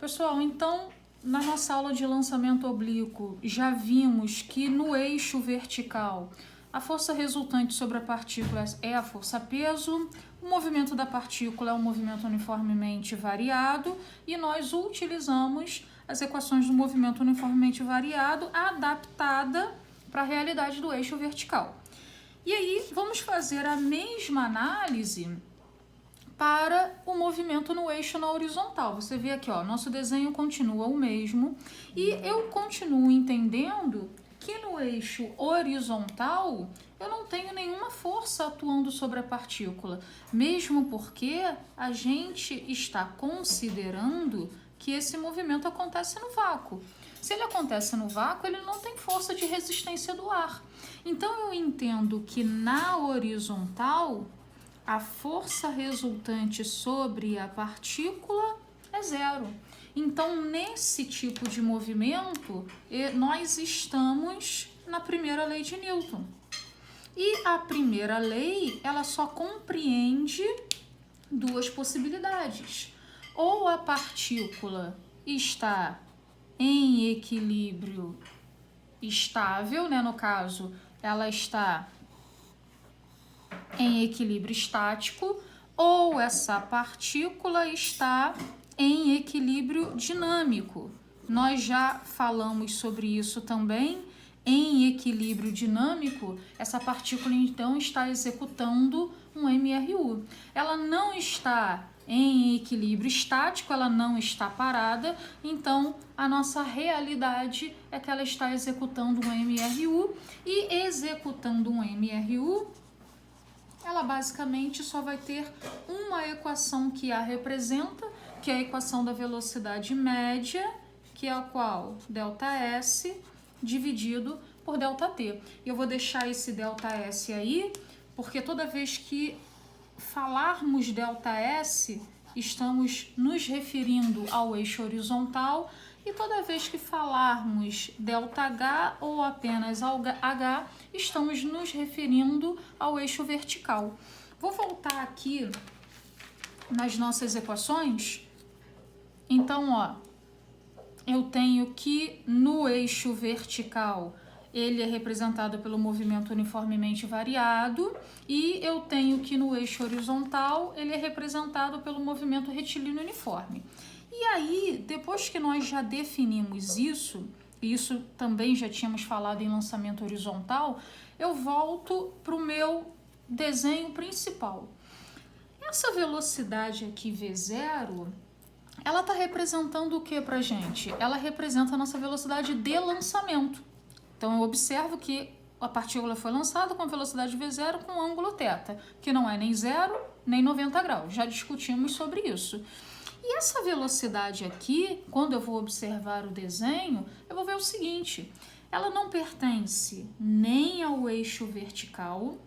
Pessoal, então, na nossa aula de lançamento oblíquo, já vimos que no eixo vertical, a força resultante sobre a partícula é a força-peso, o movimento da partícula é um movimento uniformemente variado e nós utilizamos as equações do movimento uniformemente variado adaptada para a realidade do eixo vertical. E aí, vamos fazer a mesma análise para o movimento no eixo na horizontal. Você vê aqui, ó, nosso desenho continua o mesmo e eu continuo entendendo que no eixo horizontal eu não tenho nenhuma força atuando sobre a partícula, mesmo porque a gente está considerando que esse movimento acontece no vácuo. Se ele acontece no vácuo, ele não tem força de resistência do ar. Então eu entendo que na horizontal a força resultante sobre a partícula é zero. Então, nesse tipo de movimento, nós estamos na primeira lei de Newton. E a primeira lei, ela só compreende duas possibilidades. Ou a partícula está em equilíbrio estável, né? No caso, ela está em equilíbrio estático, ou essa partícula está em equilíbrio dinâmico. Nós já falamos sobre isso também. Em equilíbrio dinâmico, essa partícula então está executando um MRU. Ela não está em equilíbrio estático, ela não está parada, então a nossa realidade é que ela está executando um MRU e executando um MRU, ela basicamente só vai ter uma equação que a representa, que é a equação da velocidade média, que é a qual? ΔS dividido por ΔT. Eu vou deixar esse ΔS aí, porque toda vez que falarmos ΔS, estamos nos referindo ao eixo horizontal, e toda vez que falarmos ΔH ou apenas H, estamos nos referindo ao eixo vertical. Vou voltar aqui nas nossas equações. Então, ó, eu tenho que no eixo vertical ele é representado pelo movimento uniformemente variado e eu tenho que no eixo horizontal ele é representado pelo movimento retilíneo uniforme. E aí, depois que nós já definimos isso, e isso também já tínhamos falado em lançamento horizontal, eu volto para o meu desenho principal. Essa velocidade aqui, V0, ela está representando o que para a gente? Ela representa a nossa velocidade de lançamento. Então, eu observo que a partícula foi lançada com velocidade V0 com ângulo θ, que não é nem 0 nem 90 graus. Já discutimos sobre isso. E essa velocidade aqui, quando eu vou observar o desenho, eu vou ver o seguinte: ela não pertence nem ao eixo vertical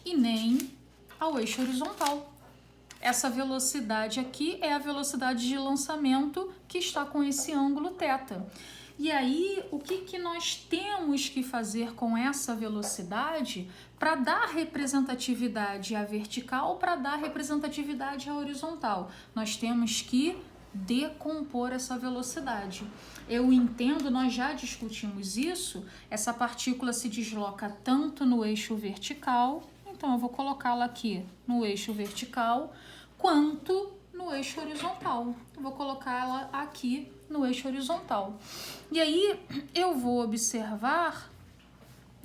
e nem ao eixo horizontal. Essa velocidade aqui é a velocidade de lançamento que está com esse ângulo θ. E aí, o que nós temos que fazer com essa velocidade para dar representatividade à vertical, para dar representatividade à horizontal? Nós temos que decompor essa velocidade. Eu entendo, nós já discutimos isso, essa partícula se desloca tanto no eixo vertical, então eu vou colocá-la aqui no eixo vertical, quanto no eixo horizontal. Eu vou colocá-la aqui no eixo horizontal. E aí eu vou observar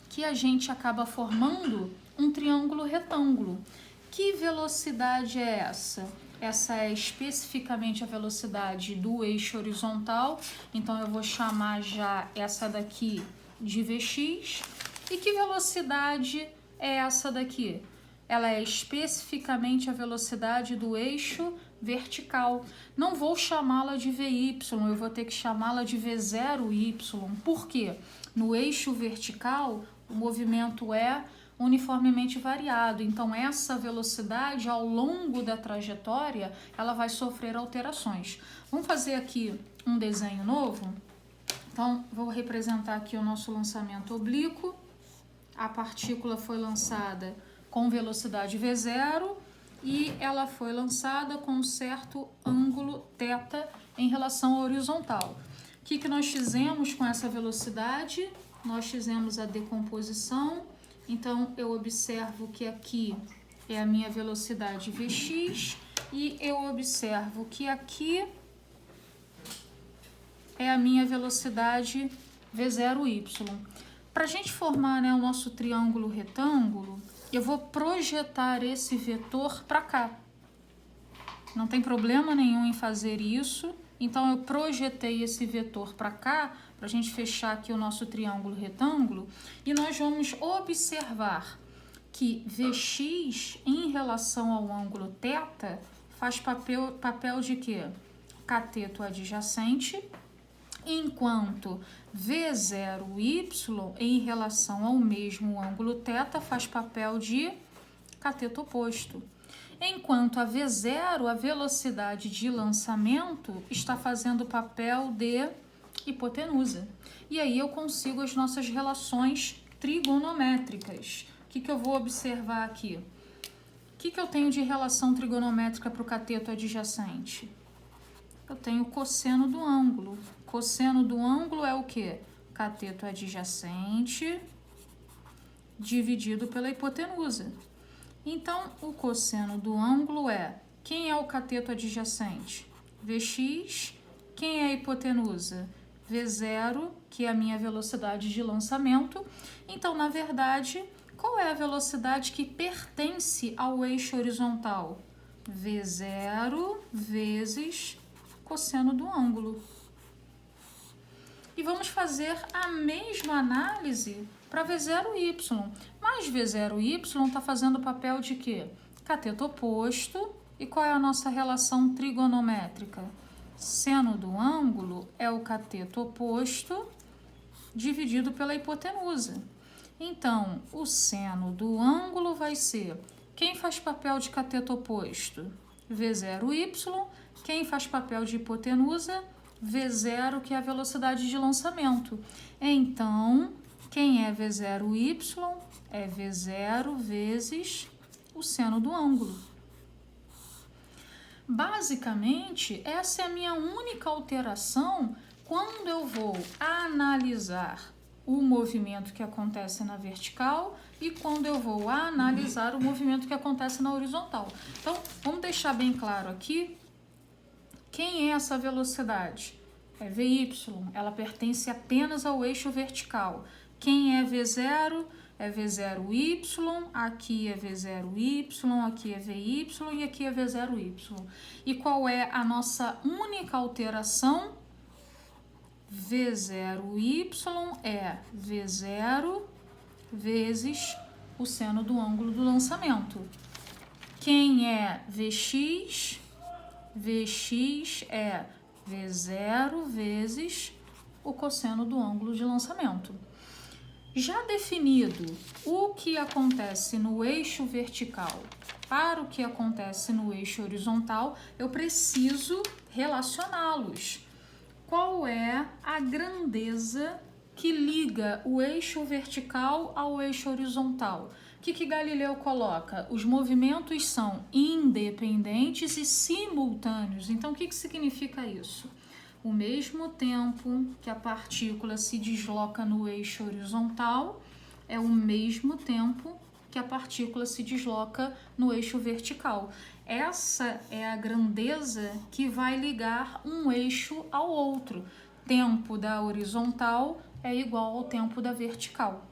que a gente acaba formando um triângulo retângulo. Que velocidade é essa? Essa é especificamente a velocidade do eixo horizontal, então eu vou chamar já essa daqui de Vx. E que velocidade é essa daqui? Ela é especificamente a velocidade do eixo vertical. Não vou chamá-la de Vy, eu vou ter que chamá-la de V0y. Por quê? No eixo vertical, o movimento é uniformemente variado. Então, essa velocidade, ao longo da trajetória, ela vai sofrer alterações. Vamos fazer aqui um desenho novo? Então, vou representar aqui o nosso lançamento oblíquo. A partícula foi lançada com velocidade V0, e ela foi lançada com um certo ângulo θ em relação à horizontal. O que nós fizemos com essa velocidade? Nós fizemos a decomposição. Então, eu observo que aqui é a minha velocidade Vx e eu observo que aqui é a minha velocidade V0y. Para a gente formar, né, o nosso triângulo retângulo, eu vou projetar esse vetor para cá. Não tem problema nenhum em fazer isso. Então, eu projetei esse vetor para cá, para a gente fechar aqui o nosso triângulo retângulo, e nós vamos observar que Vx em relação ao ângulo θ faz papel de quê? Cateto adjacente, enquanto V0y em relação ao mesmo ângulo θ faz papel de cateto oposto. Enquanto a V0, a velocidade de lançamento, está fazendo papel de hipotenusa. E aí eu consigo as nossas relações trigonométricas. O que eu vou observar aqui? O que eu tenho de relação trigonométrica para o cateto adjacente? Eu tenho cosseno do ângulo. Cosseno do ângulo é o quê? Cateto adjacente dividido pela hipotenusa. Então, o cosseno do ângulo é, quem é o cateto adjacente? Vx. Quem é a hipotenusa? V0, que é a minha velocidade de lançamento. Então, na verdade, qual é a velocidade que pertence ao eixo horizontal? V0 vezes cosseno do ângulo. E vamos fazer a mesma análise para V0y. Mas V0y está fazendo o papel de quê? Cateto oposto. E qual é a nossa relação trigonométrica? Seno do ângulo é o cateto oposto dividido pela hipotenusa. Então, o seno do ângulo vai ser... Quem faz papel de cateto oposto? V0y. Quem faz papel de hipotenusa? V0, que é a velocidade de lançamento. Então, quem é V0y? É V0 vezes o seno do ângulo. Basicamente, essa é a minha única alteração quando eu vou analisar o movimento que acontece na vertical e quando eu vou analisar o movimento que acontece na horizontal. Então, vamos deixar bem claro aqui quem é essa velocidade. É Vy, ela pertence apenas ao eixo vertical. Quem é V0? É V0y, aqui é V0y, aqui é Vy e aqui é V0y. E qual é a nossa única alteração? V0y é V0 vezes o seno do ângulo do lançamento. Quem é Vx? Vx é V0 vezes o cosseno do ângulo de lançamento. Já definido o que acontece no eixo vertical para o que acontece no eixo horizontal, eu preciso relacioná-los. Qual é a grandeza que liga o eixo vertical ao eixo horizontal? O que Galileu coloca? Os movimentos são independentes e simultâneos. Então, o que significa isso? O mesmo tempo que a partícula se desloca no eixo horizontal é o mesmo tempo que a partícula se desloca no eixo vertical. Essa é a grandeza que vai ligar um eixo ao outro. Tempo da horizontal é igual ao tempo da vertical.